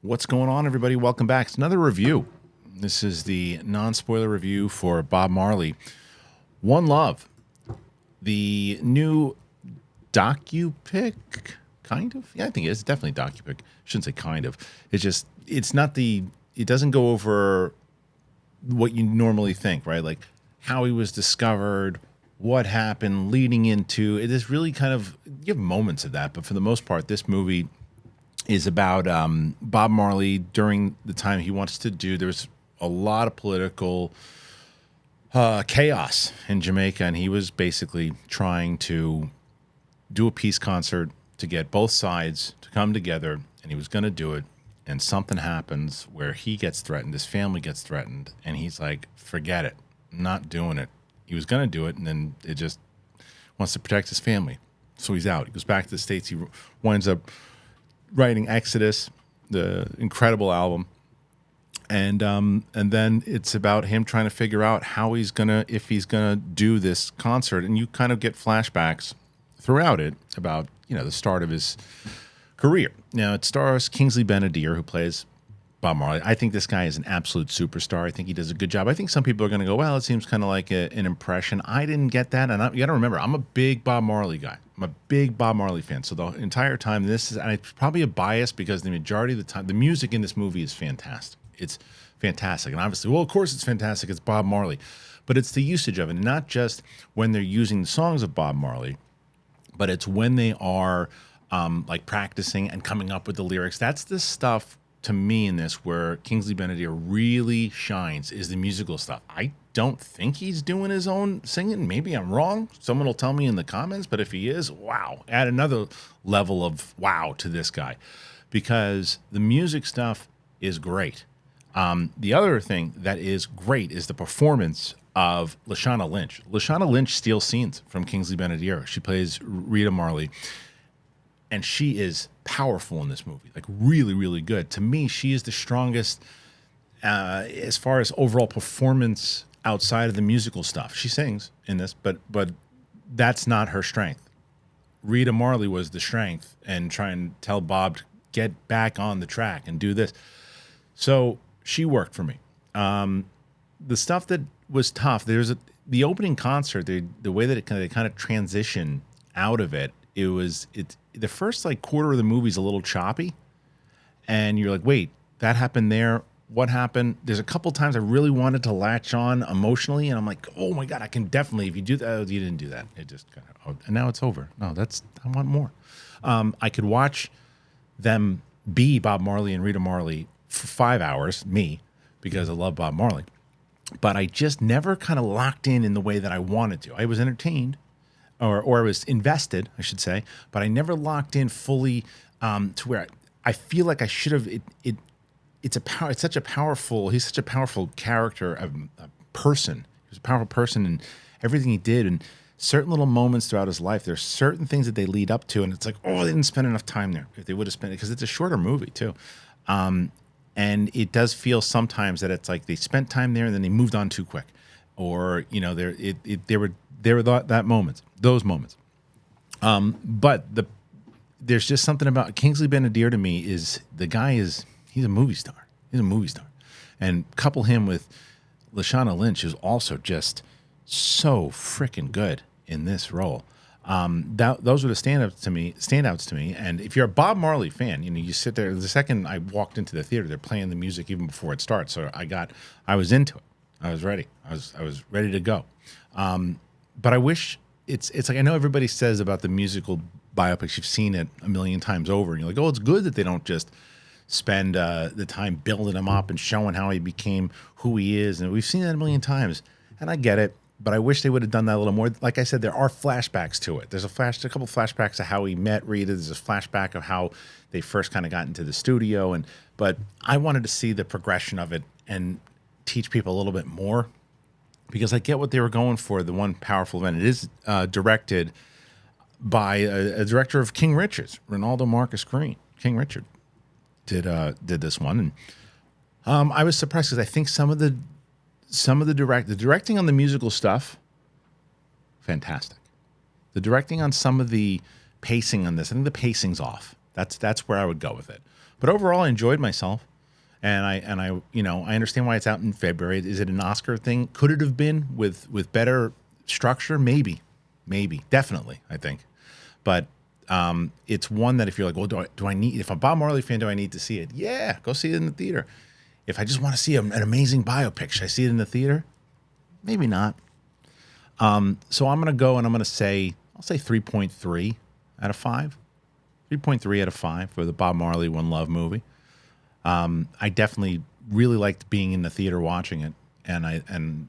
What's going on, everybody? Welcome back. It's another review. This is the non-spoiler review for Bob Marley. One Love, the new docu-pic, kind of? Yeah, I think it is. Definitely docu-pic. Shouldn't say kind of. It doesn't go over what you normally think, right? Like how he was discovered, what happened leading into. It is really kind of, you have moments of that, but for the most part, this movie is about Bob Marley during the time he wants to do. There's a lot of political chaos in Jamaica, and he was basically trying to do a peace concert to get both sides to come together, and he was going to do it, and something happens where he gets threatened, his family gets threatened, and he's like, forget it, I'm not doing it. He was going to do it, and then it just wants to protect his family, so he's out. He goes back to the States. He winds up writing Exodus, the incredible album, and then it's about him trying to figure out how if he's gonna do this concert, and you kind of get flashbacks throughout it about the start of his career. Now it stars Kingsley Adir, who plays Bob Marley. I think this guy is an absolute superstar. I think he does a good job. I think some people are going to go, well, it seems kind of like an impression. I didn't get that. And you got to remember, I'm a big Bob Marley guy. I'm a big Bob Marley fan. So the entire time, it's probably a bias because the majority of the time, the music in this movie is fantastic. It's fantastic. And obviously, well, of course it's fantastic. It's Bob Marley. But it's the usage of it, and not just when they're using the songs of Bob Marley, but it's when they are like practicing and coming up with the lyrics. That's the stuff to me in this where Kingsley Adir really shines, is the musical stuff. I don't think he's doing his own singing. Maybe I'm wrong. Someone will tell me in the comments, but if he is, wow, add another level of wow to this guy, because the music stuff is great. The other thing that is great is the performance of Lashana Lynch. Lashana Lynch steals scenes from Kingsley Adir. She plays Rita Marley, and she is powerful in this movie, like really, really good. To me, she is the strongest as far as overall performance outside of the musical stuff. She sings in this, but that's not her strength. Rita Marley was the strength, and trying to tell Bob to get back on the track and do this. So she worked for me. The stuff that was tough, the opening concert, the way that they kind of transition out of it, the first like quarter of the movie is a little choppy, and you're like, wait, that happened there. What happened? There's a couple times I really wanted to latch on emotionally, and I'm like, oh my God, I can definitely, if you do that, oh, you didn't do that. It just kind of, and now it's over. No, I want more. I could watch them be Bob Marley and Rita Marley for 5 hours, because I love Bob Marley, but I just never kind of locked in the way that I wanted to. I was entertained, or I was invested, I should say, but I never locked in fully to where I feel like I should have. He's such a powerful character, a person. He was a powerful person in everything he did, and certain little moments throughout his life. There's certain things that they lead up to, and it's like, oh, they didn't spend enough time there. If they would have spent it, because it's a shorter movie too. And it does feel sometimes that it's like they spent time there and then they moved on too quick, or there were those moments. But there's just something about Kingsley Adir to me he's a movie star. He's a movie star, and couple him with Lashana Lynch, who's also just so freaking good in this role. Those were the standouts to me. And if you're a Bob Marley fan, you sit there. The second I walked into the theater, they're playing the music even before it starts. So I was into it. I was ready. I was ready to go. But I wish it's like, I know everybody says about the musical biopics, you've seen it a million times over, and you're like, oh, it's good that they don't just spend the time building him up and showing how he became who he is. And we've seen that a million times, and I get it. But I wish they would have done that a little more. Like I said, there are flashbacks to it. There's a couple flashbacks of how he met Rita. There's a flashback of how they first kind of got into the studio. But I wanted to see the progression of it and teach people a little bit more, because I get what they were going for. The one powerful event. It is directed by a director of King Richard's, Ronaldo Marcus Green. King Richard did this one, and I was surprised because I think some of the directing on the musical stuff, fantastic. The directing on some of the pacing on this, I think the pacing's off. That's where I would go with it. But overall, I enjoyed myself. And I, you know, I understand why it's out in February. Is it an Oscar thing? Could it have been with better structure? Maybe, definitely. I think, but it's one that if you're like, well, do I need? If I'm a Bob Marley fan, do I need to see it? Yeah, go see it in the theater. If I just want to see an amazing biopic, should I see it in the theater? Maybe not. So I'm gonna go and I'm gonna say I'll say 3.3 out of 5. 3.3 out of 5 for the Bob Marley One Love movie. I definitely really liked being in the theater watching it, and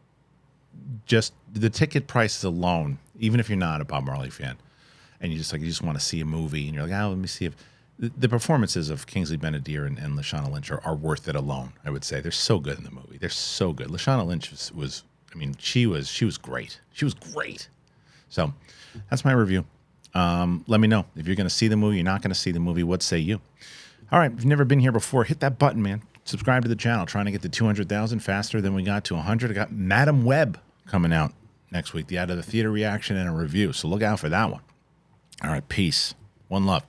just the ticket prices alone, even if you're not a Bob Marley fan, and you just want to see a movie, and you're like, oh, let me see if the performances of Kingsley Adir and Lashana Lynch are worth it alone. I would say they're so good in the movie. They're so good. Lashana Lynch was I mean, she was great. She was great. So that's my review. Let me know if you're going to see the movie. You're not going to see the movie. What say you? All right. If you've never been here before, hit that button, man. Subscribe to the channel. Trying to get to 200,000 faster than we got to 100. I got Madam Web coming out next week. The out of the theater reaction and a review. So look out for that one. All right. Peace. One love.